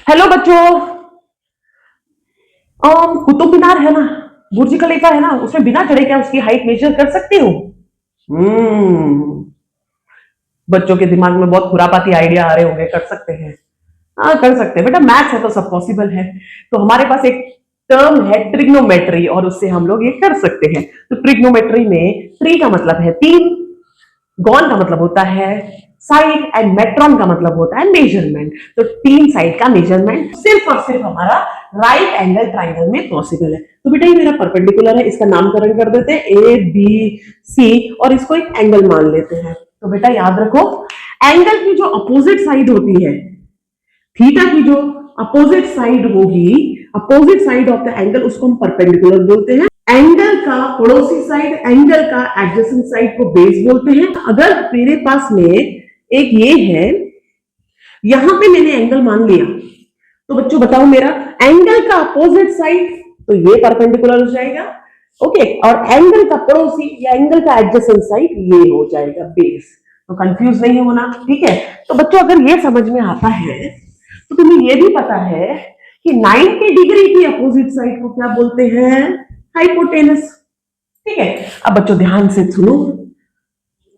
Hello बच्चों। कुतुब मीनार है ना, बुर्ज खलीफा है ना, उसमें बिना चढ़े क्या उसकी हाइट मेजर कर सकती हूँ? हम्म बच्चों के दिमाग में बहुत खुरापाती आइडिया आ रहे होंगे, कर सकते हैं। हाँ कर सकते हैं बेटा, मैथ्स है तो सब पॉसिबल है। तो हमारे पास एक टर्म है ट्रिग्नोमेट्री, और उससे हम लोग ये कर सकते हैं। तो ट्रिग्नोमेट्री में ट्री का मतलब है तीन, गॉन का मतलब होता है साइड, एंड मेट्रॉन का मतलब होता है मेजरमेंट। तो तीन साइड का मेजरमेंट सिर्फ और सिर्फ हमारा राइट एंगल ट्राइंगल में पॉसिबल है। तो बेटा ये मेरा परपेंडिकुलर है, इसका नामकरण कर देते हैं ए बी सी, और इसको एक एंगल मान लेते हैं। तो बेटा याद रखो, एंगल की जो अपोजिट साइड होती है, थीटा की जो अपोजिट साइड होगी, opposite side of the angle, उसको हम परपेंडिकुलर बोलते हैं। एंगल का पड़ोसी साइड, एंगल का एडजेसेंट साइड को बेस बोलते हैं। अगर मेरे पास में एक ये है, यहां पे मैंने एंगल मान लिया, तो बच्चों बताओ मेरा एंगल का अपोजिट साइड, तो ये परपेंडिकुलर हो जाएगा। ओके, और एंगल का पड़ोसी या एंगल का एडजेसेंट साइड ये हो जाएगा बेस। तो कंफ्यूज नहीं होना, ठीक है। तो बच्चों अगर ये समझ में आता है तो तुम्हें ये भी पता है कि 90 डिग्री की अपोजिट साइड को क्या बोलते हैं? हाइपोटेनस। ठीक है, अब बच्चों ध्यान से सुनो।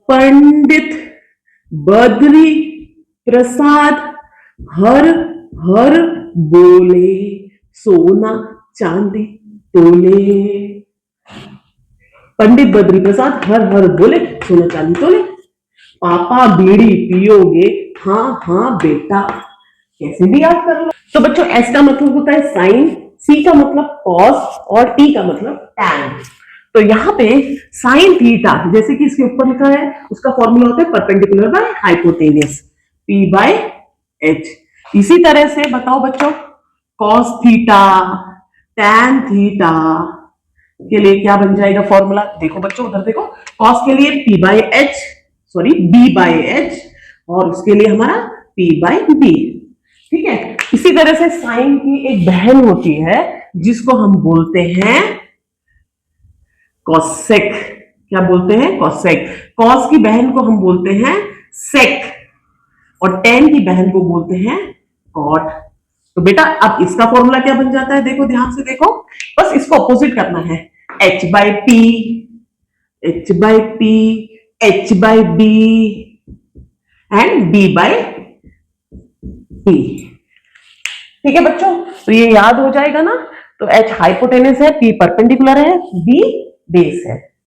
पंडित बद्री प्रसाद हर हर बोले, सोना चांदी तोले। पंडित बद्री प्रसाद हर हर बोले, सोना चांदी तोले। पापा बीड़ी पियोगे? हाँ हाँ बेटा, कैसे भी याद कर लो। तो बच्चों एस का मतलब होता है साइन, सी का मतलब कॉस, और टी का मतलब टैन। तो यहाँ पे साइन थीटा, जैसे कि इसके ऊपर लिखा है, उसका फॉर्मूला होता है perpendicular by hypotenuse, P by H. इसी तरह से बताओ बच्चों, कॉस थीटा टैन थीटा के लिए क्या बन जाएगा फॉर्मूला? देखो बच्चों उधर देखो, कॉस के लिए P by H, sorry B by H, और उसके लिए हमारा पी बाय बी। ठीक है, इसी तरह से साइन की एक बहन होती है जिसको हम बोलते हैं कॉसेक। क्या बोलते हैं? कॉसेक। कॉस की बहन को हम बोलते हैं सेक, और टेन की बहन को बोलते हैं कॉट। तो बेटा अब इसका फॉर्मूला क्या बन जाता है? देखो ध्यान से देखो, बस इसको अपोजिट करना है। H by P, H by P, H by B, and B by B. ठीक है बच्चों, तो ये याद हो जाएगा ना। तो एच हाइपोटेनस है, पी परपेंडिकुलर है, बी बेस है।